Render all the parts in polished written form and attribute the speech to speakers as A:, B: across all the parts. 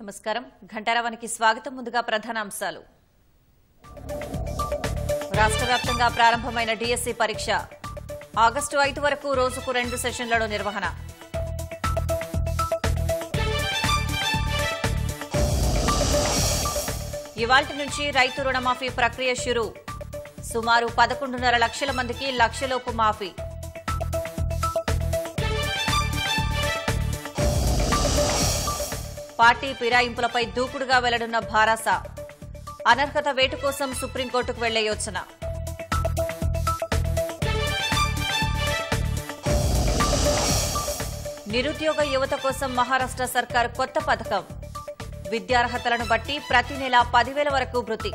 A: నమస్కారం ఘంటారావానికి స్వాగతం. ముందుగా ప్రధాన అంశాలు. రాష్ట్ర వ్యాప్తంగా ప్రారంభమైన డిఎస్సి పరీక్ష ఆగస్టు 5 వరకు రోజుకు 2 సెషన్లలో నిర్వహణ. ఇవాల్టి నుంచి రైతు రుణమాఫీ ప్రక్రియ షురూ. సుమారు 11.5 లక్షల మందికి లక్షలోపు మాఫీ. పార్టీ ఫిరాయింపులపై దూకుడుగా వెళ్లనున్న భారాస. అనర్హత వేటు కోసం సుప్రీంకోర్టుకు వెళ్లే యోచన. నిరుద్యోగ యువత కోసం మహారాష్ట్ర సర్కార్ కొత్త పథకం. విద్యార్హతలను బట్టి ప్రతి నెల 10,000 వరకు భృతి.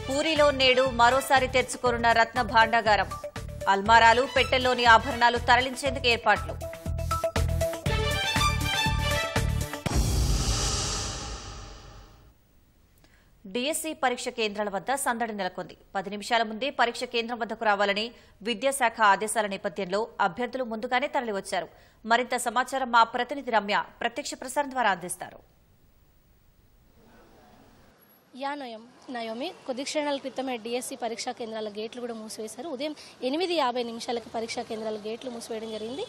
A: పూరిలో నేడు మరోసారి తెరుచుకోనున్న రత్న భాండాగారం. అల్మారాలు, పెట్టెల్లోని ఆభరణాలు తరలించేందుకు ఏర్పాట్లు. డిఎస్సి పరీక్ష కేంద్రాల వద్ద సందడి నెలకొంది. 10 నిమిషాల ముందే పరీక్ష కేంద్రం వద్దకు రావాలని విద్యాశాఖ ఆదేశాల నేపథ్యంలో అభ్యర్థులు ముందుగానే తరలివచ్చారు. మరింత సమాచారం మా ప్రతినిధి రమ్య ప్రత్యక్ష ప్రసారం ద్వారా అందిస్తారు.
B: నయోమి, కొద్ది క్షణాల క్రితమే డిఎస్సి పరీక్షా కేంద్రాల గేట్లు కూడా మూసివేశారు. ఉదయం 8:50 నిమిషాలకు పరీక్షా కేంద్రాల గేట్లు మూసివేయడం జరిగింది.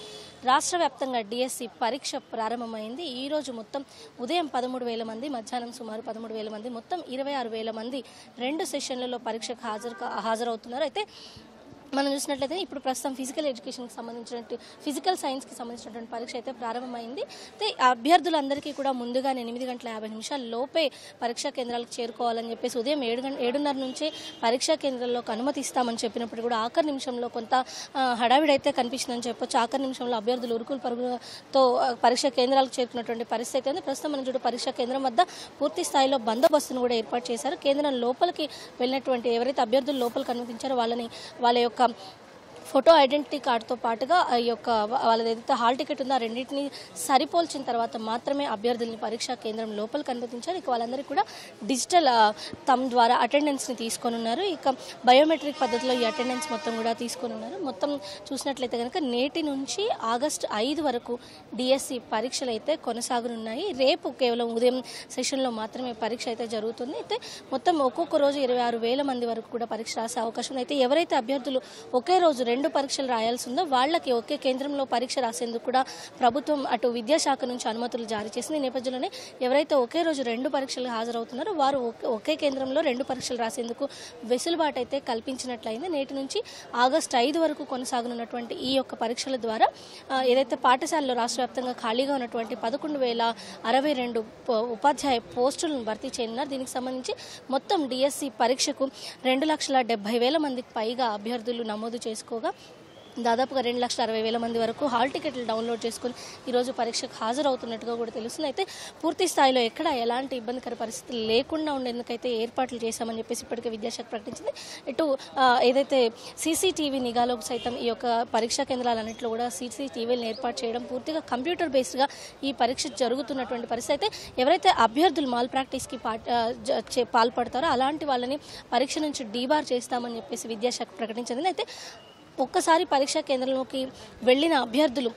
B: రాష్ట్ర వ్యాప్తంగా డిఎస్సి పరీక్ష ప్రారంభమైంది. ఈ రోజు మొత్తం ఉదయం 13,000 మంది, మధ్యాహ్నం సుమారు 13,000 మంది, మొత్తం 26,000 మంది 2 సెషన్లలో పరీక్షకు హాజరవుతున్నారు. అయితే మనం చూసినట్లయితే ఇప్పుడు ప్రస్తుతం ఫిజికల్ ఎడ్యుకేషన్కి సంబంధించినట్టు ఫిజికల్ సైన్స్కి సంబంధించినటువంటి పరీక్ష అయితే ప్రారంభమైంది. అయితే అభ్యర్థులందరికీ కూడా ముందుగానే 8:50 లోపే పరీక్షా కేంద్రాలకు చేరుకోవాలని చెప్పేసి ఉదయం 7:30 నుంచే పరీక్షా కేంద్రాల్లోకి అనుమతిస్తామని చెప్పినప్పుడు కూడా ఆఖరి నిమిషంలో కొంత హడావిడైతే కనిపించిందని చెప్పొచ్చు. ఆఖరి నిమిషంలో అభ్యర్థులు ఉరుకులు పరుగులతో పరీక్షా కేంద్రాలకు చేరుకున్నటువంటి పరిస్థితి అయితే ఉంది. ప్రస్తుతం మనం చూడ పరీక్షా కేంద్రం వద్ద పూర్తి స్థాయిలో బందోబస్తును కూడా ఏర్పాటు చేశారు. కేంద్రం లోపలికి వెళ్ళినటువంటి ఎవరైతే అభ్యర్థులు లోపలికి అనుమతించారో వాళ్ళ యొక్క ఫోటో ఐడెంటిటీ కార్డుతో పాటుగా ఈ యొక్క వాళ్ళది ఏదైతే హాల్ టికెట్ ఉందో ఆ రెండింటిని సరిపోల్చిన తర్వాత మాత్రమే అభ్యర్థుల్ని పరీక్షా కేంద్రం లోపలికి అనుమతించారు. ఇక వాళ్ళందరికీ కూడా డిజిటల్ థంబ్ ద్వారా అటెండెన్స్ని తీసుకొని ఉన్నారు. ఇక బయోమెట్రిక్ పద్ధతిలో ఈ అటెండెన్స్ మొత్తం కూడా తీసుకొని ఉన్నారు. మొత్తం చూసినట్లయితే కనుక నేటి నుంచి ఆగస్టు 5 వరకు డిఎస్సి పరీక్షలు అయితే కొనసాగనున్నాయి. రేపు కేవలం ఉదయం సెషన్లో మాత్రమే పరీక్ష అయితే జరుగుతుంది. అయితే మొత్తం ఒక్కొక్క రోజు 26,000 మంది వరకు కూడా పరీక్ష రాసే అవకాశం ఉంది. అయితే ఎవరైతే అభ్యర్థులు ఒకే రోజు 2 పరీక్షలు రాయాల్సి ఉందో వాళ్ళకి ఒకే కేంద్రంలో పరీక్ష రాసేందుకు కూడా ప్రభుత్వం అటు విద్యాశాఖ నుంచి అనుమతులు జారీ చేసింది. ఈ నేపథ్యంలోనే ఎవరైతే ఒకే రోజు 2 పరీక్షలు హాజరవుతున్నారో వారు ఒకే కేంద్రంలో 2 పరీక్షలు రాసేందుకు వెసులుబాటు అయితే కల్పించినట్లయింది. నేటి నుంచి ఆగస్టు 5 వరకు కొనసాగనున్నటువంటి ఈ యొక్క పరీక్షల ద్వారా ఏదైతే పాఠశాలలో రాష్ట్ర వ్యాప్తంగా ఖాళీగా ఉన్నటువంటి 11,062 ఉపాధ్యాయ పోస్టులను భర్తీ చేయనున్నారు. దీనికి సంబంధించి మొత్తం డిఎస్సి పరీక్షకు 2,70,000 మందికి పైగా అభ్యర్థులు నమోదు చేసుకోగా దాదాపుగా 2,60,000 మంది వరకు హాల్ టికెట్లు డౌన్లోడ్ చేసుకుని ఈరోజు పరీక్షకు హాజరవుతున్నట్టుగా కూడా తెలుస్తుంది. అయితే పూర్తి స్థాయిలో ఎక్కడ ఎలాంటి ఇబ్బందికర పరిస్థితులు లేకుండా ఉండేందుకైతే ఏర్పాట్లు చేశామని చెప్పేసి ఇప్పటికే విద్యాశాఖ ప్రకటించింది. ఇటు ఏదైతే సీసీటీవీ నిఘాలోకి సైతం ఈ యొక్క పరీక్షా కేంద్రాలన్నింటిలో కూడా సీసీటీవీలను ఏర్పాటు చేయడం, పూర్తిగా కంప్యూటర్ బేస్డ్గా ఈ పరీక్ష జరుగుతున్నటువంటి పరిస్థితి. అయితే ఎవరైతే అభ్యర్థులు మాల్ ప్రాక్టీస్కి పాల్పడతారో అలాంటి వాళ్ళని పరీక్ష నుంచి డీబార్ చేస్తామని చెప్పేసి విద్యాశాఖ ప్రకటించింది. అయితే ఒక్కసారి పరీక్షా కేంద్రంలోకి వెళ్ళిన అభ్యర్థులు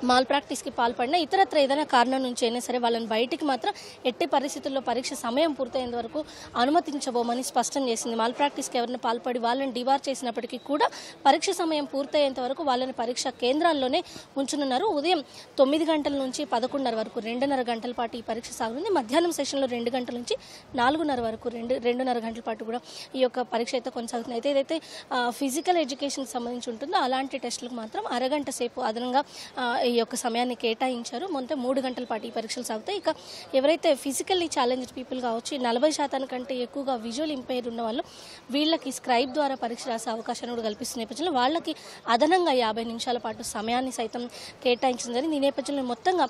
B: మాల్ ప్రాక్టీస్కి పాల్పడినా ఇతరత్ర ఏదైనా కారణం నుంచి అయినా సరే వాళ్ళని బయటికి మాత్రం ఎట్టి పరిస్థితుల్లో పరీక్ష సమయం పూర్తయ్యేంత వరకు అనుమతించబోమని స్పష్టం చేసింది. మాల్ ప్రాక్టీస్కి ఎవరైనా పాల్పడి వాళ్ళని డిబార్ చేసినప్పటికీ కూడా పరీక్ష సమయం పూర్తయ్యేంత వరకు వాళ్ళని పరీక్షా కేంద్రాల్లోనే ఉంచనున్నారు. ఉదయం 9 గంటల నుంచి 11:30 వరకు 2.5 గంటల పాటు ఈ పరీక్ష సాగుతుంది. మధ్యాహ్నం సెషన్లో 2 గంటల నుంచి 4:30 వరకు 2.5 గంటల పాటు కూడా ఈ యొక్క పరీక్ష అయితే కొనసాగుతుంది. అయితే ఏదైతే ఫిజికల్ ఎడ్యుకేషన్కి సంబంధించి ఉంటుందో అలాంటి టెస్టులకు మాత్రం అరగంట సేపు అదనంగా ఈ యొక్క సమయాన్ని కేటాయించారు. మొత్తం 3 గంటల పాటు ఈ పరీక్షలు సాగుతాయి. ఇక ఎవరైతే ఫిజికల్లీ ఛాలెంజ్డ్ పీపుల్ కావచ్చు, 40% కంటే ఎక్కువగా విజువల్ ఇంపైర్ ఉన్న వాళ్ళు వీళ్ళకి స్క్రైబ్ ద్వారా పరీక్ష రాసే అవకాశాన్ని కూడా కల్పిస్తున్న నేపథ్యంలో వాళ్ళకి అదనంగా 50 నిమిషాల పాటు సమయాన్ని సైతం కేటాయించడం జరిగింది. ఈ నేపథ్యంలో మొత్తంగా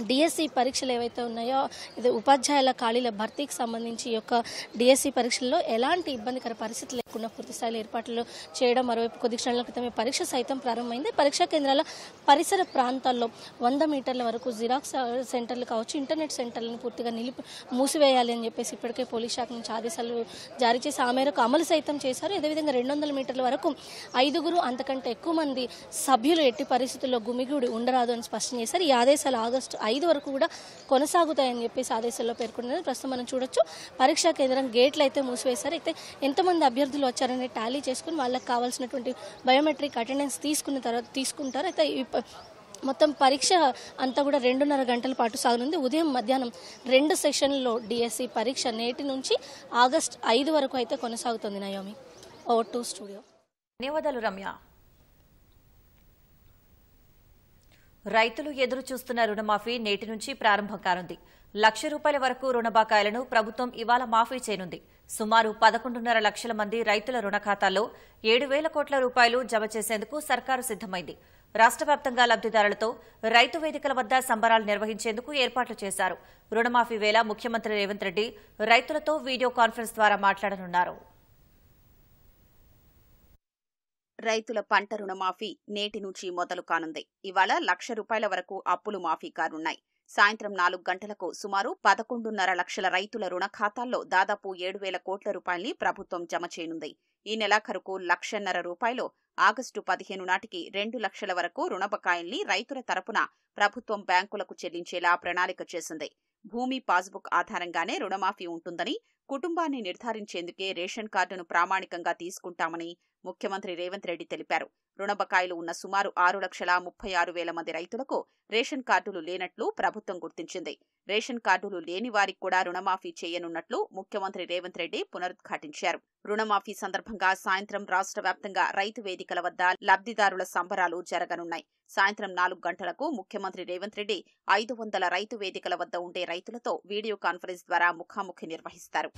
B: డిఎస్సి పరీక్షలు ఏవైతే ఉన్నాయో ఇది ఉపాధ్యాయుల ఖాళీల భర్తీకి సంబంధించి ఈ యొక్క డిఎస్సి పరీక్షల్లో ఎలాంటి ఇబ్బందికర పరిస్థితి లేకుండా పూర్తి స్థాయిలో ఏర్పాట్లు చేయడం, మరోవైపు కొద్ది క్షణాల క్రితమే పరీక్ష సైతం ప్రారంభమైంది. పరీక్షా కేంద్రాల పరిసర ప్రాంతాల్లో 100 మీటర్ల వరకు జిరాక్స్ సెంటర్లు కావచ్చు, ఇంటర్నెట్ సెంటర్లను పూర్తిగా మూసివేయాలి అని చెప్పేసి ఇప్పటికే పోలీస్ శాఖ నుంచి ఆదేశాలు జారీ చేసి ఆ మేరకు అమలు సైతం చేశారు. అదేవిధంగా 200 మీటర్ల వరకు 5 అంతకంటే ఎక్కువ మంది సభ్యులు ఎట్టి పరిస్థితుల్లో గుమిగూడి ఉండరాదు అని స్పష్టం చేశారు. ఈ ఆదేశాలు ఆగస్టు 5 వరకు కూడా కొనసాగుతాయని చెప్పేసి ఆదేశాల్లో పేర్కొన్నారు. ప్రస్తుతం మనం చూడొచ్చు పరీక్షా కేంద్రం గేట్లు అయితే మూసివేశారు. అయితే ఎంతమంది అభ్యర్థులు వచ్చారనే టాలీ చేసుకుని వాళ్ళకి కావాల్సినటువంటి బయోమెట్రిక్ అటెండెన్స్ తీసుకుంటారు. అయితే మొత్తం పరీక్ష అంతా కూడా 2.5 గంటల పాటు సాగనుంది. ఉదయం మధ్యాహ్నం 2 సెషన్లలో డిఎస్సి పరీక్ష నేటి నుంచి ఆగస్టు 5 వరకు అయితే కొనసాగుతుంది. Naomi, over to studio.
A: ధన్యవాదాలు రమ్య. రైతులు ఎదురు చూస్తున్న రుణమాఫీ నేటి నుంచి ప్రారంభం కానుంది. ₹1,00,000 వరకు రుణ బకాయిలను ప్రభుత్వం ఇవాళ మాఫీ చేయనుంది. సుమారు 11.5 లక్షల మంది రైతుల రుణ ఖాతాల్లో 7,000 కోట్ల రూపాయలు జమ చేసేందుకు సర్కారు సిద్దమైంది. రాష్ట్ర వ్యాప్తంగా లబ్దిదారులతో రైతు వేదికల వద్ద సంబరాలు నిర్వహించేందుకు ఏర్పాట్లు చేశారు. రుణమాఫీ వేళ ముఖ్యమంత్రి రేవంత్ రెడ్డి రైతులతో వీడియో కాన్ఫరెన్స్ ద్వారా మాట్లాడనున్నారు.
C: రైతుల పంట రుణమాఫీ నేటి నుంచి మొదలు కానుంది. ఇవాళ ₹1,00,000 వరకు అప్పులు మాఫీ కానున్నాయి. సాయంత్రం 4 గంటలకు సుమారు 11.5 లక్షల రైతుల రుణ ఖాతాల్లో దాదాపు 7,000 కోట్ల రూపాయల్ని ప్రభుత్వం జమ చేయనుంది. ఈ నెలాఖరుకు ₹1,50,000 ఆగస్టు 15 నాటికి 2 లక్షల వరకు రుణ బకాయిల్ని రైతుల తరపున ప్రభుత్వం బ్యాంకులకు చెల్లించేలా ప్రణాళిక చేసింది. భూమి పాస్బుక్ ఆధారంగానే రుణమాఫీ ఉంటుందని, కుటుంబాన్ని నిర్ధారించేందుకే రేషన్ కార్డును ప్రామాణికంగా తీసుకుంటామని ముఖ్యమంత్రి రేవంత్ రెడ్డి తెలిపారు. రుణ బకాయిలు ఉన్న సుమారు 6,36,000 మంది రైతులకు రేషన్ కార్డులు లేనట్లు ప్రభుత్వం గుర్తించింది. రేషన్ కార్డులు లేని వారికి కూడా రుణమాఫీ చేయనున్నట్లు ముఖ్యమంత్రి రేవంత్ రెడ్డి పునరుద్ఘాటించారు. రుణమాఫీ సందర్భంగా సాయంత్రం రాష్ట్ర వ్యాప్తంగా రైతు వేదికల వద్ద లబ్దిదారుల సంబరాలు జరగనున్నాయి. సాయంత్రం 4 గంటలకు ముఖ్యమంత్రి రేవంత్ రెడ్డి 500 రైతు వేదికల వద్ద ఉండే రైతులతో వీడియో కాన్ఫరెన్స్ ద్వారా ముఖాముఖి నిర్వహిస్తారు.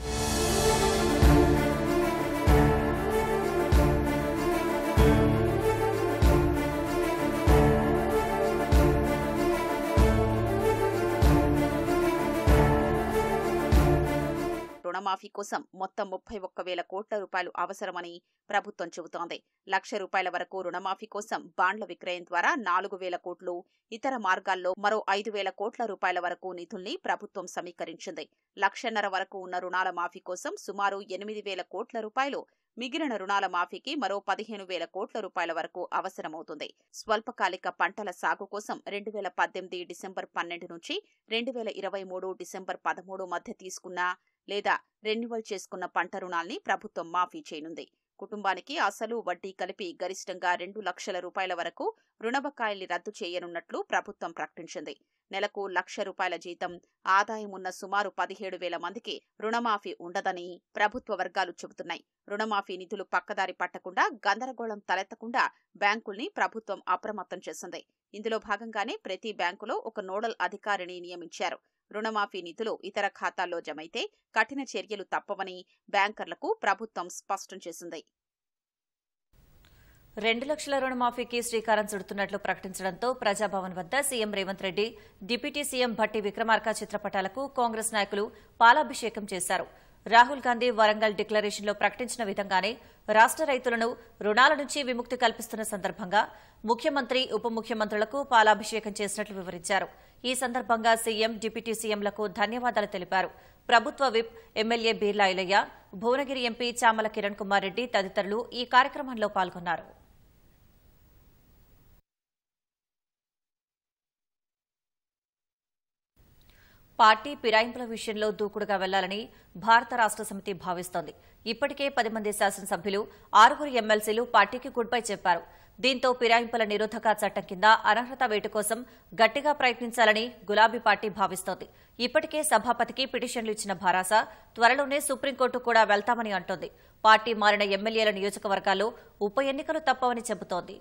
C: రుణమాఫీ కోసం మొత్తం 31,000 కోట్ల రూపాయలు అవసరమని ప్రభుత్వం చెబుతోంది. ₹1,00,000 వరకు రుణమాఫీ కోసం బాండ్ల విక్రయం ద్వారా 4,000 కోట్లు, ఇతర మార్గాల్లో మరో 5,000 కోట్ల రూపాయల వరకు నిధుల్ని ప్రభుత్వం సమీకరించింది. 1,50,000 వరకు ఉన్న రుణాల మాఫీ కోసం సుమారు 8,000 కోట్ల రూపాయలు, మిగిలిన రుణాల మాఫీకి మరో 15,000 కోట్ల రూపాయల వరకు అవసరమవుతుంది. స్వల్పకాలిక పంటల సాగు కోసం 2018 డిసెంబర్ 12 నుంచి 2023 డిసెంబర్ 13 మధ్య తీసుకున్న లేదా రెన్యువల్ చేసుకున్న పంట రుణాల్ని ప్రభుత్వం మాఫీ చేయనుంది. కుటుంబానికి అసలు వడ్డీ కలిపి గరిష్టంగా 2 లక్షల రూపాయల వరకు రుణ బకాయిల్ని రద్దు చేయనున్నట్లు ప్రభుత్వం ప్రకటించింది. నెలకు ₹1,00,000 జీతం, ఆదాయం ఉన్న సుమారు 17,000 మందికి రుణమాఫీ ఉండదని ప్రభుత్వ వర్గాలు చెబుతున్నాయి. రుణమాఫీ నిధులు పక్కదారి పట్టకుండా, గందరగోళం తలెత్తకుండా బ్యాంకుల్ని ప్రభుత్వం అప్రమత్తం చేసింది. ఇందులో భాగంగానే ప్రతి బ్యాంకులో ఒక నోడల్ అధికారిని నియమించారు. రుణమాఫీ నిధులు ఇతర ఖాతాల్లో జమైతే కఠిన చర్యలు తప్పవని బ్యాంకర్లకు ప్రభుత్వం స్పష్టం చేసింది.
A: 2 లక్షల రుణమాఫీకి శ్రీకారం చుడుతున్నట్లు ప్రకటించడంతో ప్రజాభవన్ వద్ద CM Revanth Reddy, deputy CM Bhatti Vikramarka చిత్రపటాలకు కాంగ్రెస్ నాయకులు పాలాభిషేకం చేశారు. రాహుల్ గాంధీ వరంగల్ డిక్లరేషన్లో ప్రకటించిన విధంగానే రాష్ట్ర రైతులను రుణాల నుంచి విముక్తి కల్పిస్తున్న సందర్భంగా ముఖ్యమంత్రి, ఉప ముఖ్యమంత్రులకు పాలాభిషేకం చేసినట్లు వివరించారు. ఈ సందర్భంగా సీఎం, డిప్యూటీ సీఎంలకు ధన్యవాదాలు తెలిపారు. ప్రభుత్వ whip MLA Beerla Ilaiah, Bhuvanagiri MP Chamala Kiran Kumar Reddy తదితరులు ఈ కార్యక్రమంలో పాల్గొన్నారు. పార్టీ ఫిరాయింపుల విషయంలో దూకుడుగా వెళ్లాలని భారత రాష్ట్ర సమితి భావిస్తోంది. ఇప్పటికే 10 మంది శాసనసభ్యులు, 6 ఎమ్మెల్సీలు పార్టీకి గుడ్ బై చెప్పారు. దీంతో ఫిరాయింపుల నిరోధక చట్టం కింద అనర్హత వేటు కోసం గట్టిగా ప్రయత్నించాలని గులాబీ పార్టీ భావిస్తోంది. ఇప్పటికే సభాపతికి పిటిషన్లు ఇచ్చిన భారాస త్వరలోనే సుప్రీంకోర్టు కూడా వెళ్తామని అంటోంది. పార్టీ మారిన ఎమ్మెల్యేల నియోజకవర్గాల్లో ఉప ఎన్నికలు తప్పవని చెబుతోంది.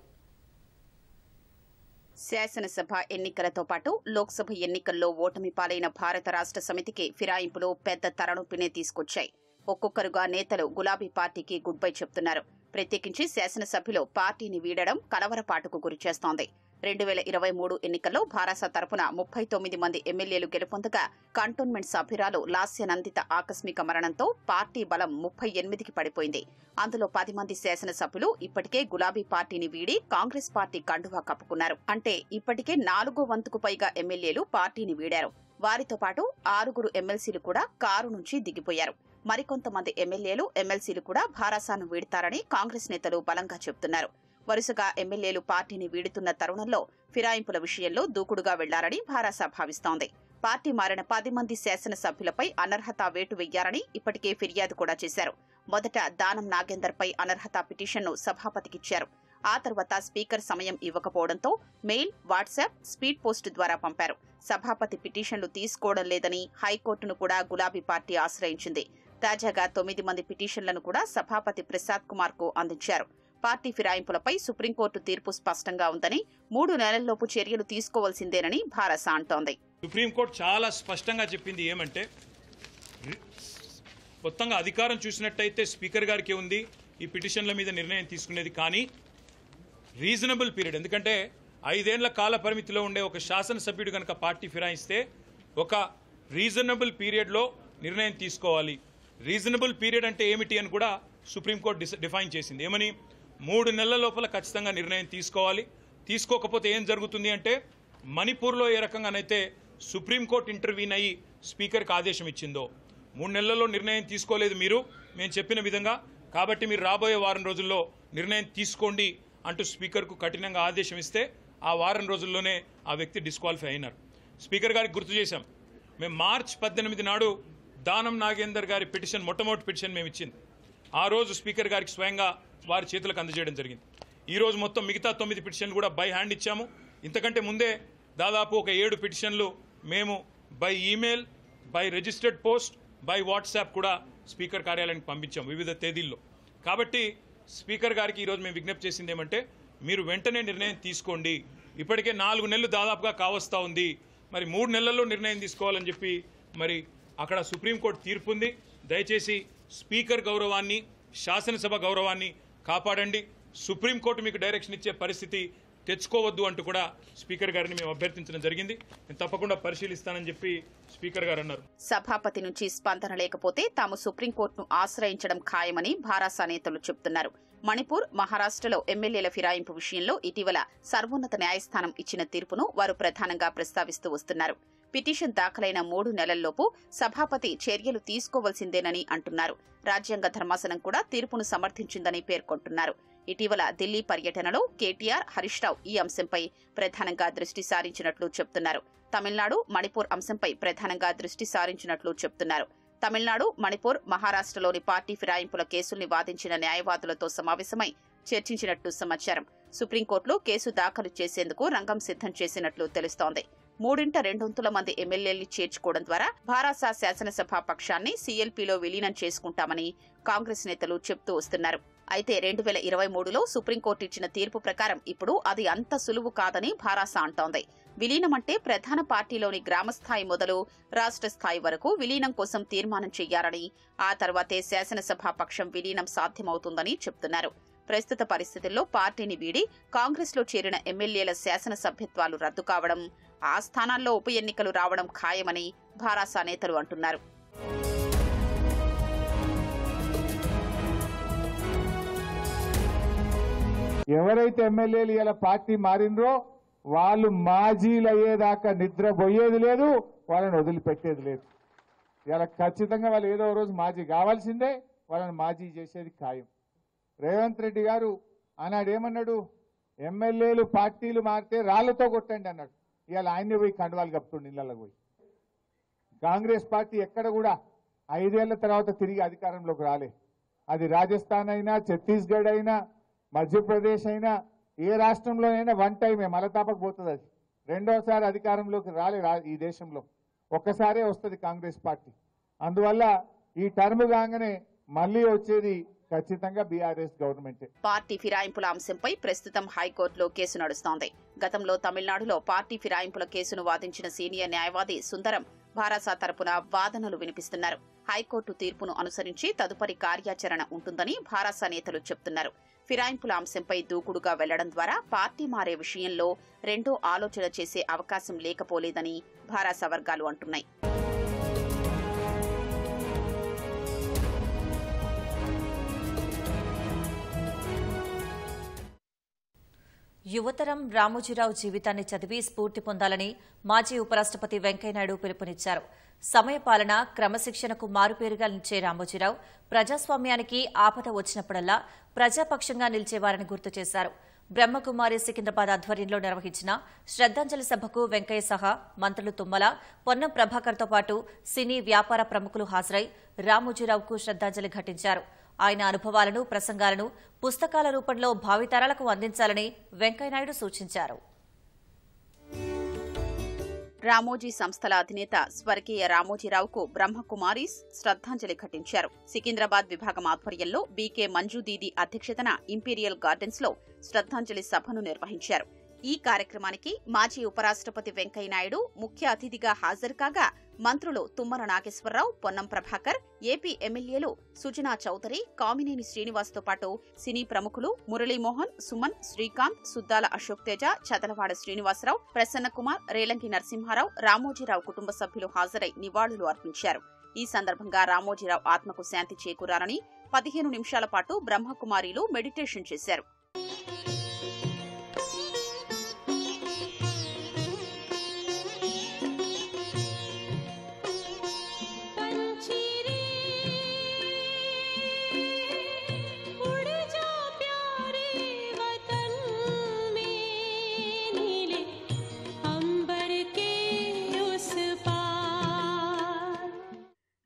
C: శాసనసభ ఎన్నికలతో పాటు లోక్సభ ఎన్నికల్లో ఓటమి పాలైన భారత రాష్ట్ర సమితికి ఫిరాయింపులు పెద్ద తలనొప్పినే తీసుకొచ్చాయి. ఒక్కొక్కరుగా నేతలు గులాబీ పార్టీకి గుడ్ బై చెప్తున్నారు. ప్రత్యేకించి శాసనసభ్యులు పార్టీని వీడడం కలవరపాటుకు గురిచేస్తోంది. 2023 ఎన్నికల్లో భారస తరపున 39 మంది ఎమ్మెల్యేలు గెలుపొందగా కంటోన్మెంట్ సభ్యురాలు లాస్యనందిత ఆకస్మిక మరణంతో పార్టీ బలం 38కి పడిపోయింది. అందులో 10 మంది శాసనసభ్యులు ఇప్పటికే గులాబీ పార్టీని వీడి కాంగ్రెస్ పార్టీ కండువా కప్పుకున్నారు. అంటే ఇప్పటికే 4వ వంతుకు పైగా ఎమ్మెల్యేలు పార్టీని వీడారు. వారితో పాటు 6 ఎమ్మెల్సీలు కూడా కారు నుంచి దిగిపోయారు. మరికొంతమంది ఎమ్మెల్యేలు ఎమ్మెల్సీలు కూడా భారసాను వీడతారని కాంగ్రెస్ నేతలు బలంగా చెబుతున్నారు. వరుసగా ఎమ్మెల్యేలు పార్టీని వీడుతున్న తరుణంలో ఫిరాయింపుల విషయంలో దూకుడుగా వెళ్లారని భారస భావిస్తోంది. పార్టీ మారిన 10 మంది శాసనసభ్యులపై అనర్హత వేటు వెయ్యారని ఇప్పటికే ఫిర్యాదు కూడా చేశారు. మొదట దానం నాగేందర్పై అనర్హత పిటిషన్ను సభాపతికిచ్చారు. ఆ తర్వాత స్పీకర్ సమయం ఇవ్వకపోవడంతో మెయిల్, వాట్సాప్, స్పీడ్ పోస్ట్ ద్వారా పంపారు. సభాపతి పిటిషన్లు తీసుకోవడం లేదని హైకోర్టును కూడా గులాబీ పార్టీ ఆశ్రయించింది. తాజాగా 9 మంది పిటిషన్లను కూడా సభాపతి ప్రసాద్ కుమార్ కు అందించారు. పార్టీ ఫిరాయింపులపై సుప్రీంకోర్టు తీర్పు స్పష్టంగా ఉందని 3 నెలల్లోపు చర్యలు తీసుకోవాల్సిందేనని భారస అంటోంది.
D: సుప్రీంకోర్టు చాలా స్పష్టంగా చెప్పింది ఏమంటే, మొత్తంగా అధికారం చూసినట్టయితే స్పీకర్ గారికి ఉంది ఈ పిటిషన్ల మీద నిర్ణయం తీసుకునేది. కానీ రీజనబుల్ పీరియడ్, ఎందుకంటే 5 ఏళ్ల కాల పరిమితిలో ఉండే ఒక శాసనసభ్యుడు కనుక పార్టీ ఫిరాయిస్తే ఒక రీజనబుల్ పీరియడ్లో నిర్ణయం తీసుకోవాలి. రీజనబుల్ పీరియడ్ అంటే ఏమిటి అని కూడా సుప్రీంకోర్టు డిఫైన్ చేసింది. ఏమని, 3 నెలల లోపల ఖచ్చితంగా నిర్ణయం తీసుకోవాలి. తీసుకోకపోతే ఏం జరుగుతుంది అంటే, మణిపూర్లో ఏ రకంగానైతే సుప్రీంకోర్టు ఇంటర్వ్యూన్ అయ్యి స్పీకర్కి ఆదేశం ఇచ్చిందో, 3 నెలల్లో నిర్ణయం తీసుకోలేదు మీరు మేము చెప్పిన విధంగా, కాబట్టి మీరు రాబోయే వారం రోజుల్లో నిర్ణయం తీసుకోండి అంటూ స్పీకర్కు కఠినంగా ఆదేశం ఇస్తే ఆ వారం రోజుల్లోనే ఆ వ్యక్తి డిస్క్వాలిఫై అయినారు. స్పీకర్ గారికి గుర్తు చేశాం, మేము మార్చి 18 నాడు దానం నాగేందర్ గారి పిటిషన్, మొట్టమొదటి పిటిషన్ మేము ఇచ్చింది. ఆ రోజు స్పీకర్ గారికి స్వయంగా వారి చేతులకు అందజేయడం జరిగింది. ఈ రోజు మొత్తం మిగతా 9 పిటిషన్లు కూడా బై హ్యాండ్ ఇచ్చాము. ఇంతకంటే ముందే దాదాపు ఒక 7 పిటిషన్లు మేము by email, by registered post, by WhatsApp కూడా స్పీకర్ కార్యాలయానికి పంపించాము వివిధ తేదీల్లో. కాబట్టి స్పీకర్ గారికి ఈరోజు మేము విజ్ఞప్తి చేసింది ఏమంటే, మీరు వెంటనే నిర్ణయం తీసుకోండి. ఇప్పటికే 4 నెలలు దాదాపుగా కావస్తా ఉంది, మరి 3 నెలల్లో నిర్ణయం తీసుకోవాలని చెప్పి మరి అక్కడ సుప్రీంకోర్టు తీర్పు ఉంది. దయచేసి స్పీకర్ గౌరవాన్ని, శాసనసభ గౌరవాన్ని కాపాడండి. సుప్రీంకోర్టు మీకు డైరెక్షన్ ఇచ్చే పరిస్థితి తెచ్చుకోవద్దు అంటూ కూడా స్పీకర్ గారిని మేము అభ్యర్థించడం జరిగింది. నేను తప్పకుండా పరిశీలిస్తానని చెప్పి స్పీకర్ గారు అన్నారు.
C: సభాపతి నుంచి స్పందన లేకపోతే తాము సుప్రీంకోర్టును ఆశ్రయించడం ఖాయమని భారస నేతలు చెబుతున్నారు. మణిపూర్, మహారాష్ట్రలో ఎమ్మెల్యేల ఫిరాయింపు విషయంలో ఇటీవల సర్వోన్నత న్యాయస్థానం ఇచ్చిన తీర్పును వారు ప్రధానంగా ప్రస్తావిస్తూ వస్తున్నారు. పిటిషన్ దాఖలైన 3 నెలల్లోపు సభాపతి చర్యలు తీసుకోవాల్సిందేనని అంటున్నారు. రాజ్యాంగ ధర్మాసనం కూడా తీర్పును సమర్థించిందని పేర్కొంటున్నారు. ఇటీవల ఢిల్లీ పర్యటనలో కేటీఆర్, హరీష్ రావు ఈ అంశంపై ప్రధానంగా దృష్టి సారించినట్లు చెబుతున్నారు. తమిళనాడు, మణిపూర్ అంశంపై ప్రధానంగా దృష్టి సారించినట్లు చెబుతున్నారు. తమిళనాడు, మణిపూర్, మహారాష్ట్రలోని పార్టీ ఫిరాయింపుల కేసుల్ని వాదించిన న్యాయవాదులతో సమావేశమై చర్చించినట్టు సమాచారం. సుప్రీంకోర్టులో కేసు దాఖలు చేసేందుకు రంగం సిద్ధం చేసినట్లు తెలుస్తోంది. 3/2 మంది ఎమ్మెల్యేల్ని చేర్చుకోవడం ద్వారా భారస శాసనసభ పక్షాన్ని సీఎల్పీలో విలీనం చేసుకుంటామని కాంగ్రెస్ నేతలు చెబుతూ వస్తున్నారు. అయితే 2023లో సుప్రీంకోర్టు ఇచ్చిన తీర్పు ప్రకారం ఇప్పుడు అది అంత సులువు కాదని భారస అంటోంది. విలీనమంటే ప్రధాన పార్టీలోని గ్రామస్థాయి మొదలు రాష్ట్ర స్థాయి వరకు విలీనం కోసం తీర్మానం చెయ్యాలని, ఆ తర్వాతే శాసనసభ పక్షం విలీనం సాధ్యమవుతుందని చెబుతున్నారు. ప్రస్తుత పరిస్థితుల్లో పార్టీని వీడి కాంగ్రెస్లో చేరిన ఎమ్మెల్యేల శాసనసభ్యత్వాలు రద్దు కావడం, ఆ స్థానాల్లో ఉప ఎన్నికలు రావడం ఖాయమని భారస నేతలు అంటున్నారు.
E: ఎవరైతే ఎమ్మెల్యేలు ఇలా పార్టీ మారినరో వాళ్ళు మాజీలు అయ్యేదాకా నిద్రపోయేది లేదు, వాళ్ళని వదిలిపెట్టేది లేదు. ఇలా ఖచ్చితంగా వాళ్ళు ఏదో రోజు మాజీ కావాల్సిందే, వాళ్ళని మాజీ చేసేది ఖాయం. రేవంత్ రెడ్డి గారు ఆనాడు ఏమన్నాడు, ఎమ్మెల్యేలు పార్టీలు మారితే రాళ్లతో కొట్టండి అన్నాడు. ఇవాళ ఆయన్ని పోయి కండువాలు కప్పుతుండే ఇళ్లకు పోయి. కాంగ్రెస్ పార్టీ ఎక్కడ కూడా 5 ఏళ్ల తర్వాత తిరిగి అధికారంలోకి రాలే. అది రాజస్థాన్ అయినా, ఛత్తీస్గఢ్ అయినా, మధ్యప్రదేశ్ అయినా, ఏ రాష్ట్రంలోనైనా 1 టైమే మలతాపకపోతుంది. అది రెండోసారి అధికారంలోకి రాలే ఈ దేశంలో, ఒక్కసారే వస్తుంది కాంగ్రెస్ పార్టీ. అందువల్ల ఈ టర్మ్ కాగానే మళ్లీ వచ్చేది ఖచ్చితంగా బీఆర్ఎస్ గవర్నమెంట్.
C: పార్టీ ఫిరాయింపుల అంశంపై ప్రస్తుతం హైకోర్టులో కేసు నడుస్తోంది. గతంలో తమిళనాడులో పార్టీ ఫిరాయింపుల కేసును వాదించిన సీనియర్ న్యాయవాది సుందరం భారస తరపున వాదనలు వినిపిస్తున్నారు. హైకోర్టు తీర్పును అనుసరించి తదుపరి కార్యాచరణ ఉంటుందని భారస నేతలు చెబుతున్నారు. ఫిరాయింపుల అంశంపై దూకుడుగా వెళ్లడం ద్వారా పార్టీ మారే విషయంలో రెండో ఆలోచన చేసే అవకాశం లేకపోలేదని భారాస వర్గాలు అంటున్నాయి.
A: యువతరం రామోజీరావు జీవితాన్ని చదివి స్ఫూర్తి పొందాలని మాజీ ఉపరాష్ట్రపతి వెంకయ్యనాయుడు పిలుపునిచ్చారు. సమయపాలన, క్రమశిక్షణకు మారుపేరుగా నిలిచే రామోజీరావు ప్రజాస్వామ్యానికి ఆపద వచ్చినప్పుడల్లా ప్రజాపక్షంగా నిలిచేవారని గుర్తు చేశారు. బ్రహ్మకుమారి సికింద్రాబాద్ ఆధ్వర్యంలో నిర్వహించిన శ్రద్ధాంజలి సభకు వెంకయ్య సహా మంత్రులు తుమ్మల, పొన్నం ప్రభాకర్తో పాటు సినీ వ్యాపార ప్రముఖులు హాజరై రామోజీరావుకు శ్రద్ధాంజలి ఘటించారు. ఆయన అనుభవాలను, ప్రసంగాలను పుస్తకాల రూపంలో భావితరాలకు అందించాలని వెంకయ్యనాయుడు సూచించారు.
C: రామోజీ సంస్థల అధినేత స్వర్గీయ రామోజీరావుకు బ్రహ్మకుమారీస్ శ్రద్ధాంజలి ఘటించారు. సికింద్రాబాద్ విభాగం ఆధ్వర్యంలో బీకే మంజుదీది అధ్యక్షతన ఇంపీరియల్ గార్డెన్స్ లో శ్రద్ధాంజలి సభను నిర్వహించారు. ఈ కార్యక్రమానికి మాజీ ఉపరాష్ట్రపతి వెంకయ్యనాయుడు ముఖ్య అతిథిగా హాజరు కాగా మంత్రులు తుమ్మల నాగేశ్వరరావు, పొన్నం ప్రభాకర్, ఏపీ ఎమ్మెల్యేలు సుజనా చౌదరి, కామినేని శ్రీనివాస్తో పాటు సినీ ప్రముఖులు మురళీమోహన్, సుమన్, శ్రీకాంత్, సుద్దాల అశోక్ తేజ, చదలవాడ శ్రీనివాసరావు, ప్రసన్నకుమార్, రేలంగి నరసింహారావు, రామోజీరావు కుటుంబ సభ్యులు హాజరై నివాళులు అర్పించారు. ఈ సందర్భంగా రామోజీరావు ఆత్మకు శాంతి చేకూరాలని 15 నిమిషాల పాటు బ్రహ్మకుమారీలు మెడిటేషన్ చేశారు.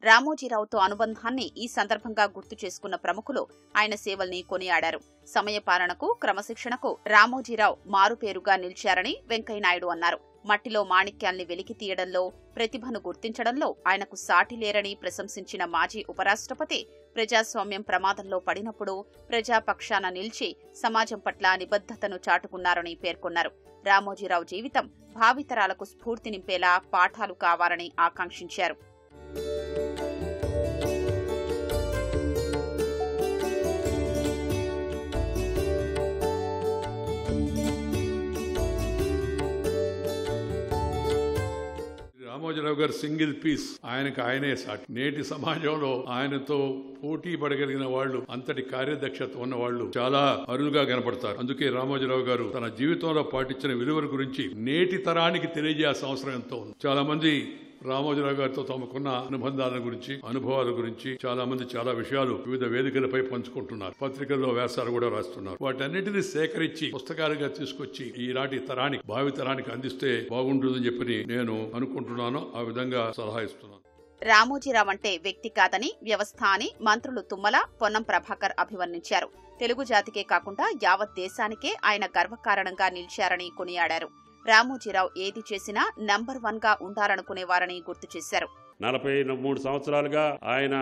C: రామోజీరావుతో అనుబంధాన్ని ఈ సందర్భంగా గుర్తు చేసుకున్న ప్రముఖులు ఆయన సేవల్ని కొనియాడారు. సమయపాలనకు, క్రమశిక్షణకు రామోజీరావు మారుపేరుగా నిలిచారని వెంకయ్యనాయుడు అన్నారు. మట్టిలో మాణిక్యాల్ని వెలికి తీయడంలో, ప్రతిభను గుర్తించడంలో ఆయనకు సాటి లేరని ప్రశంసించిన మాజీ ఉపరాష్ట్రపతి ప్రజాస్వామ్యం ప్రమాదంలో పడినప్పుడు ప్రజాపక్షాన నిలిచి సమాజం పట్ల నిబద్ధతను చాటుకున్నారని పేర్కొన్నారు. రామోజీరావు జీవితం భావితరాలకు స్ఫూర్తి నింపేలా పాఠాలు కావాలని ఆకాంక్షించారు.
F: రామోజీరావు గారు సింగిల్ పీస్, ఆయనకు ఆయనే సాటి. నేటి సమాజంలో ఆయనతో పోటీ పడగలిగిన వాళ్ళు, అంతటి కార్యదక్షత ఉన్న వాళ్ళు చాలా అరుదుగా కనపడతారు. అందుకే రామోజీరావు గారు తన జీవితంలో పాటించిన విలువల గురించి నేటి తరానికి తెలియజేయాల్సిన అవసరం ఎంతో ఉంది. చాలా మంది రామోజీరావు గారితో తమకున్న అనుబంధాల గురించి, అనుభవాల గురించి చాలా మంది చాలా విషయాలు వివిధ వేదికలపై పంచుకుంటున్నారు. పత్రికల్లో వ్యాసాలు కూడా రాస్తున్నారు. వాటన్నిటిని సేకరించి పుస్తకాలుగా తీసుకొచ్చి ఈనాటి తరానికి, భావి తరానికి అందిస్తే బాగుంటుందని చెప్పి నేను అనుకుంటున్నాను. ఆ విధంగా సలహా ఇస్తున్నాను.
C: రామోజీరావు అంటే వ్యక్తి కాదని, వ్యవస్థ అని మంత్రులు తుమ్మల, పొన్నం ప్రభాకర్ అభివర్ణించారు. తెలుగు జాతికే కాకుండా యావత్ దేశానికే ఆయన గర్వకారణంగా నిలిచారని కొనియాడారు. రామోజీరావు ఏది చేసినా నంబర్ 1 గా ఉండాలనుకునేవారని గుర్తు చేశారు.
G: 43 సంవత్సరాలుగా ఆయన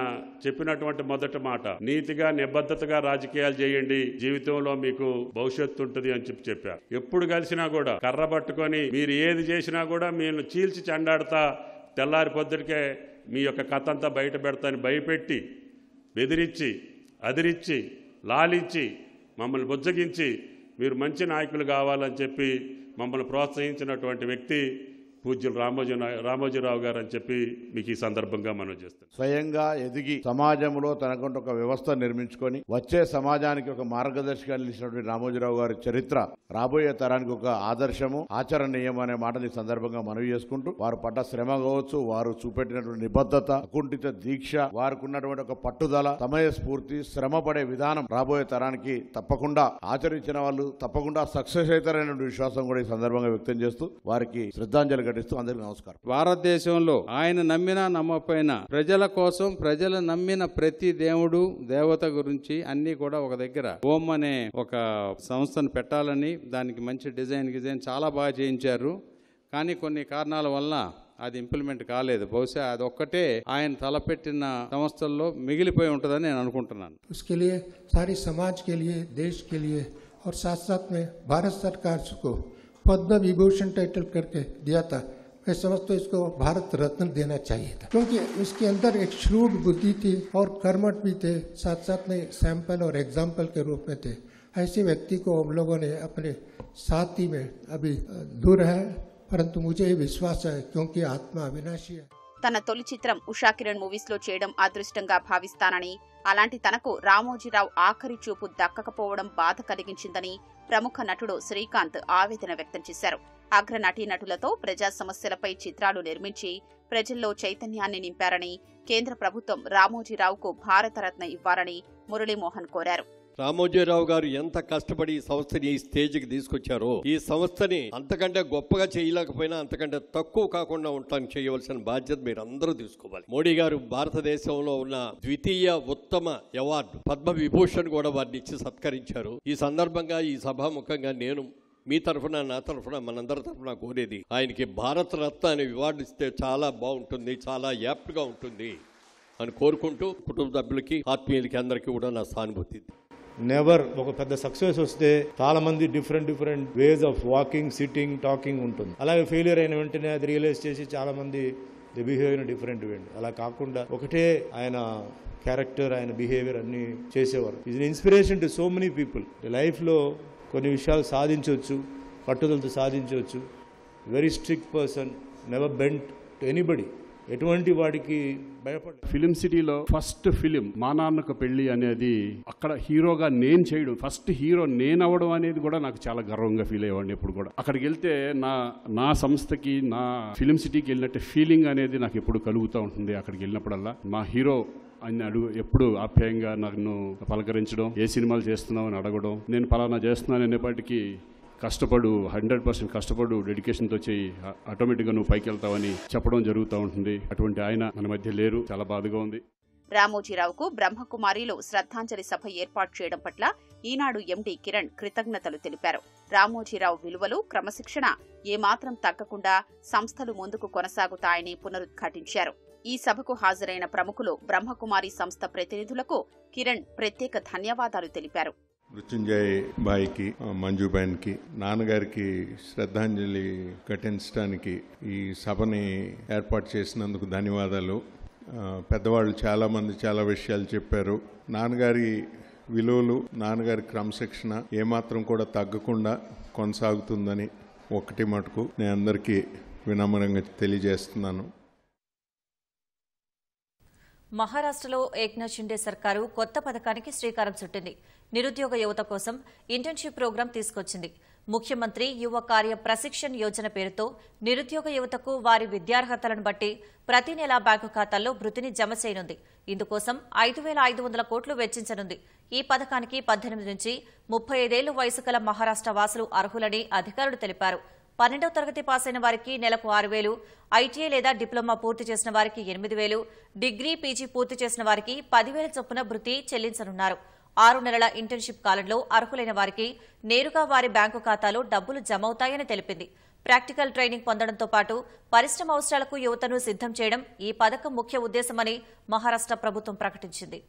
G: చెప్పినటువంటి మొదటి మాట, నీతిగా నిబద్ధతగా రాజకీయాలు చేయండి, జీవితంలో మీకు భవిష్యత్తు ఉంటుంది అని చెప్పారు. ఎప్పుడు కలిసినా కూడా కర్ర పట్టుకొని మీరు ఏది చేసినా కూడా మీరు చీల్చి చెండాడుతా తెల్లారి పొద్దుటికే మీ యొక్క కథ అంతా బయట పెడతాని భయపెట్టి, బెదిరించి, అదిరించి, లాలించి, మమ్మల్ని బుజ్జగించి మీరు మంచి నాయకులు కావాలని చెప్పి మమ్మల్ని ప్రోత్సహించినటువంటి వ్యక్తి పూజ్యులు రామోజీరావు గారు అని చెప్పి మీకు ఈ సందర్భంగా మనం చేస్తాం.
H: స్వయంగా ఎదిగి సమాజంలో తనకంటూ ఒక వ్యవస్థ నిర్మించుకొని వచ్చే సమాజానికి ఒక మార్గదర్శిగా నిలిచినటువంటి రామోజీరావు గారి చరిత్ర రాబోయే తరానికి ఒక ఆదర్శము, ఆచరణీయం అనే మాటని సందర్భంగా మనవి చేసుకుంటూ, వారు పడ్డ శ్రమ కావచ్చు, వారు చూపెట్టినటువంటి నిబద్ధత, అకుంఠిత దీక్ష, వారికి ఉన్నటువంటి ఒక పట్టుదల, సమయస్ఫూర్తి, శ్రమ పడే విధానం రాబోయే తరానికి తప్పకుండా ఆచరించిన వాళ్ళు తప్పకుండా సక్సెస్ అవుతారనే విశ్వాసం కూడా ఈ సందర్భంగా వ్యక్తం చేస్తూ వారికి శ్రద్ధాంజలి ఘటిస్తూ అందరికీ నమస్కారం.
I: భారతదేశంలో ఆయన నమ్మినా నమ్మకపోయినా ప్రజల కోసం, ప్రజలు నమ్మిన ప్రతి దేవుడు, దేవత గురించి అన్ని కూడా ఒక దగ్గర ఓం అనే ఒక సంస్థను పెట్టాలని, దానికి మంచి డిజైన్ చాలా బాగా చేయించారు. కానీ కొన్ని కారణాల వల్ల అది ఇంప్లిమెంట్ కాలేదు. బహుశా అది ఒక్కటే ఆయన తలపెట్టిన సంస్థల్లో మిగిలిపోయి ఉంటుందని నేను అనుకుంటున్నాను.
J: उसके लिए सारे समाज के लिए, देश के लिए और साथ साथ में भारत सरकार को पद्म विभूषण टाइटल करके दिया था. मैं समझता हूँ इसको भारत रत्न देना चाहिए था, क्योंकि इसके अंदर एक श्रूड बुद्धि थी और कर्मठ भी थे, साथ साथ में सैंपल और एग्जाम्पल के रूप में थे. ऐसे व्यक्ति को हम लोगों ने अपने साथी में अभी दूर है, परंतु मुझे विश्वास है क्योंकि आत्मा अविनाशी है।
C: తన తొలి చిత్రం ఉషా కిరణ్ మూవీస్ లో చేయడం అదృష్టంగా భావిస్తానని, అలాంటి తనకు రామోజీరావు ఆఖరి చూపు దక్కకపోవడం బాధ కలిగించిందని ప్రముఖ నటుడు శ్రీకాంత్ ఆవేదన వ్యక్తం చేశారు. అగ్ర నటీనటులతో ప్రజా సమస్యలపై చిత్రాలు నిర్మించి ప్రజల్లో చైతన్యాన్ని నింపారని, కేంద్ర ప్రభుత్వం రామోజీరావుకు భారతరత్న ఇవ్వాలని మురళీమోహన్ కోరారు.
K: రామోజీరావు గారు ఎంత కష్టపడి ఈ సంస్థని ఈ స్టేజ్కి తీసుకొచ్చారో, ఈ సంస్థని అంతకంటే గొప్పగా చేయలేకపోయినా అంతకంటే తక్కువ కాకుండా ఉండటానికి చేయవలసిన బాధ్యత మీరు అందరూ తీసుకోవాలి. మోడీ గారు భారతదేశంలో ఉన్న ద్వితీయ ఉత్తమ అవార్డు పద్మ విభూషణ్ కూడా వారిని ఇచ్చి సత్కరించారు. ఈ సందర్భంగా ఈ సభాముఖంగా నేను మీ తరఫున, నా తరఫున, మనందరి తరఫున కోరేది, ఆయనకి భారత రత్న అనే అవార్డు ఇస్తే చాలా బాగుంటుంది, చాలా యాప్ట్గా ఉంటుంది అని కోరుకుంటూ కుటుంబ సభ్యులకి, ఆత్మీయులకి అందరికీ కూడా నా సానుభూతి.
L: నెవర్ ఒక పెద్ద సక్సెస్ వస్తే చాలా మంది different ways of walking, sitting, talking ఉంటుంది. అలాగే ఫెయిలియర్ అయిన వెంటనే అది రియలైజ్ చేసి చాలా మంది the behave in different way. అలా కాకుండా ఒకటే ఆయన క్యారెక్టర్, ఆయన బిహేవియర్ అన్ని చేసేవారు. Is inspiration to so many people. లైఫ్లో కొన్ని విషయాలు సాధించవచ్చు, పట్టుదలతో సాధించవచ్చు. Very strict person, never bent to anybody. ఎటువంటి వాడికి భయపడ్డా.
M: ఫిలిం సిటీలో ఫస్ట్ ఫిలిం మా నాన్నకు పెళ్లి అనేది అక్కడ హీరోగా నేను చేయడం, ఫస్ట్ హీరో నేను అవ్వడం అనేది కూడా నాకు చాలా గర్వంగా ఫీల్ అయ్యేవాడిని. ఎప్పుడు కూడా అక్కడికి వెళ్తే నా సంస్థకి, నా ఫిలిం సిటీకి వెళ్ళినట్టు ఫీలింగ్ అనేది నాకు ఎప్పుడు కలుగుతూ ఉంటుంది. అక్కడికి వెళ్ళినప్పుడల్లా మా హీరో అని ఎప్పుడు ఆప్యాయంగా నన్ను పలకరించడం, ఏ సినిమాలు చేస్తున్నావు అని అడగడం, నేను పలానా చేస్తున్నాను అనేపాటికి కష్టపడు 100% కష్టపడు డెడికేషన్తో చేయి, ఆటోమేటిక్గా నువ్వు పైకి వెళ్తావని చెప్పడం జరుగుతూ ఉంటుంది. అటువంటి ఆయన మన మధ్య లేరు, చాలా బాధగా ఉంది.
C: రామోజీరావుకు బ్రహ్మకుమారిలో శ్రద్ధాంజలి సభ ఏర్పాటు చేయడం పట్ల ఈనాడు ఎండీ కిరణ్ కృతజ్ఞతలు తెలిపారు. రామోజీరావు విలువలు, క్రమశిక్షణ ఏమాత్రం తగ్గకుండా సంస్థలు ముందుకు కొనసాగుతాయని పునరుద్ఘాటించారు. ఈ సభకు హాజరైన ప్రముఖులు, బ్రహ్మకుమారి సంస్థ ప్రతినిధులకు కిరణ్ ప్రత్యేక ధన్యవాదాలు తెలిపారు.
N: మృత్యుంజయ్ బాయ్కి, మంజుబాయికి, నాన్నగారికి శ్రద్ధాంజలి ఘటించడానికి ఈ సభని ఏర్పాటు చేసినందుకు ధన్యవాదాలు. పెద్దవాళ్ళు చాలామంది చాలా విషయాలు చెప్పారు. నాన్నగారి విలువలు, నాన్నగారి క్రమశిక్షణ ఏమాత్రం కూడా తగ్గకుండా కొనసాగుతుందని ఒకటి మటుకు నేను అందరికీ వినమ్రంగా తెలియజేస్తున్నాను.
A: మహారాష్ట్రలో ఏక్నాథ్ షిండే సర్కారు కొత్త పథకానికి శ్రీకారం చుట్టింది. నిరుద్యోగ యువత కోసం ఇంటర్న్షిప్ ప్రోగ్రాం తీసుకొచ్చింది. ముఖ్యమంత్రి యువ కార్య ప్రశిక్షణ్ యోజన పేరుతో నిరుద్యోగ యువతకు వారి విద్యార్హతలను బట్టి ప్రతి నెలా బ్యాంకు ఖాతాల్లో వృత్తిని జమ చేయనుంది. ఇందుకోసం 5,500 కోట్లు వెచ్చించనుంది. ఈ పథకానికి 18 నుంచి 35 ఏళ్ల వయసు గల మహారాష్ట్ర వాసులు అర్హులని అధికారులు తెలిపారు. 12వ తరగతి పాస్ అయిన వారికి నెలకు 6,000, ఐటీఐ లేదా డిప్లొమా పూర్తి చేసిన వారికి 8,000, డిగ్రీ, పీజీ పూర్తి చేసిన వారికి 10,000 చొప్పున వృత్తి చెల్లించనున్నారు. 6 నెలల ఇంటర్న్షిప్ కాలంలో అర్హులైన వారికి నేరుగా వారి బ్యాంకు ఖాతాలో డబ్బులు జమవుతాయని తెలిపింది. ప్రాక్టికల్ ట్రైనింగ్ పొందడంతో పాటు పరిశ్రమ అవసరాలకు యువతను సిద్దం చేయడం ఈ పథకం ముఖ్య ఉద్దేశమని మహారాష్ట్ర ప్రభుత్వం ప్రకటించింది.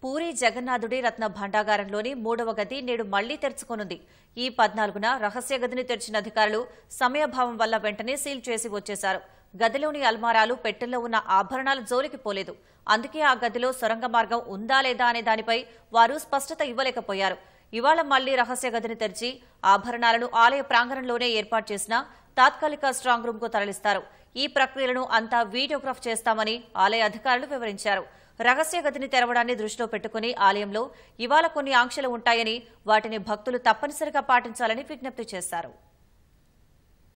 A: పూరీ జగన్నాథుడి రత్న భాండాగారంలోని 3వ గది నేడు మళ్లీ తెరుచుకోనుంది. ఈ 14న రహస్య గదిని తెరిచిన అధికారులు సమయభావం వల్ల వెంటనే సీల్ చేసి వచ్చేశారు. గదిలోని అల్మారాలు, పెట్టెల్లో ఉన్న ఆభరణాలు జోలికి పోలేదు. అందుకే ఆ గదిలో సొరంగ మార్గం ఉందా లేదా అనే దానిపై వారు స్పష్టత ఇవ్వలేకపోయారు. ఇవాళ మళ్లీ రహస్య గదిని తెరిచి ఆభరణాలను ఆలయ ప్రాంగణంలోనే ఏర్పాటు చేసిన తాత్కాలిక స్ట్రాంగ్ రూమ్ కు తరలిస్తారు. ఈ ప్రక్రియలను అంతా వీడియోగ్రాఫ్ చేస్తామని ఆలయ అధికారులు వివరించారు. రహస్య గదిని తెరవడాన్ని దృష్టిలో పెట్టుకుని ఆలయంలో ఇవాళ కొన్ని ఆంక్షలు ఉంటాయని, వాటిని భక్తులు తప్పనిసరిగా పాటించాలని విజ్ఞప్తి చేశారు.